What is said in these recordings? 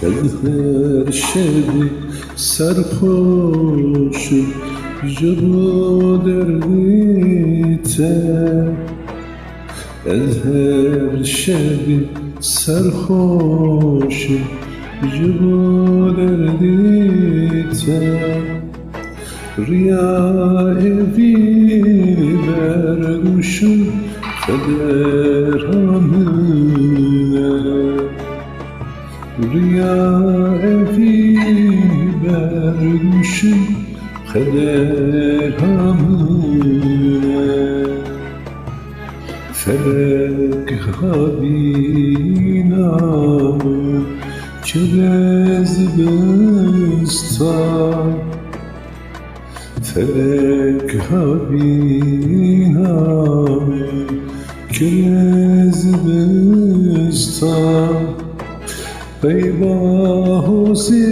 از هر شبی سرخوشم جبو دردی تر از هر شبی سرخوشم جبو دردی تر ریای بی بردوشم قدر همونه ریای بی بردوشم قدر همونه فلک بینم که زمستان فلک بینم که زمستان پیباهوزی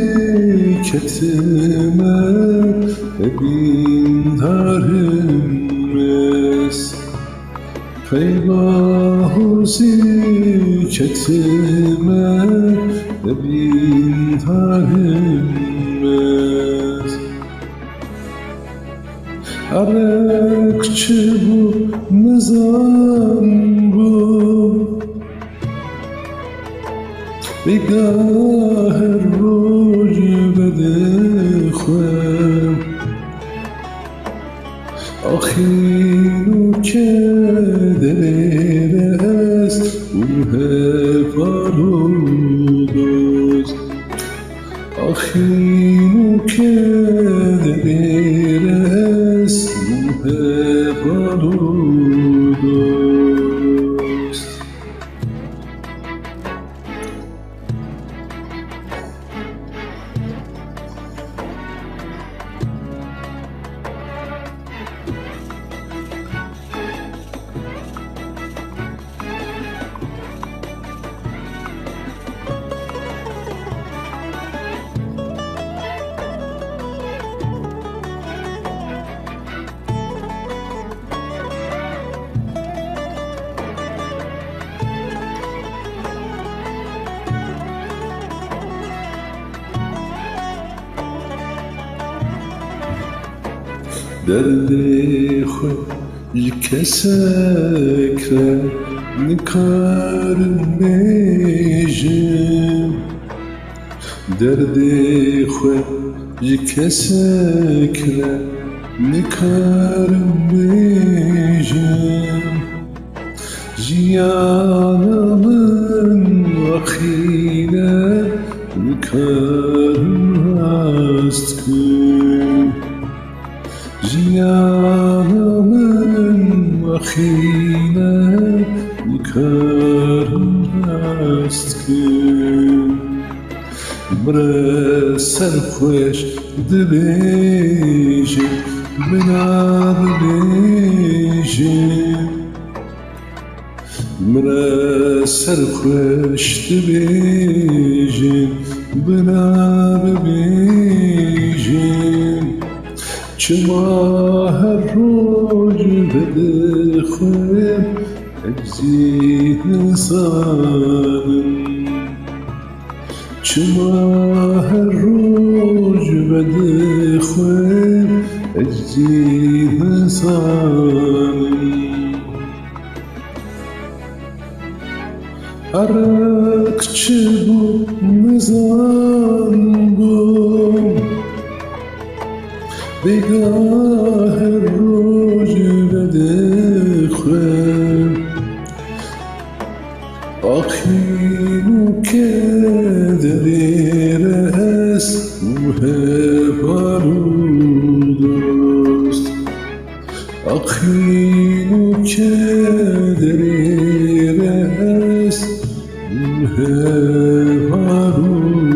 کتمه بین هرمز پیباهوزی کتمه بین هرمز عرقچه بو مزان بو بگاه روز بده خوام آخینو که دلیل است اوه پارودوز آخینو که دلیل است اوه پارودوز دردی خود کسک را نکارم بیجم دردی خود کسک را نکارم بیجم جیانم وخیله نکارم هست کن جیانم وخیله نکارم هست کن مرا سرخوش دبیجم بنا ببیجم مرا سرخوش دبیجم بنا ببیجم چما هر روز بده خویم اجزی حسانم چما هر روز بده خویم اجزی حسانم عرق چه بو مزان بو بگاه روز بده خویم آخینو که دلیر است اوه پارودوست آخینو که دلیر است اوه پارودوست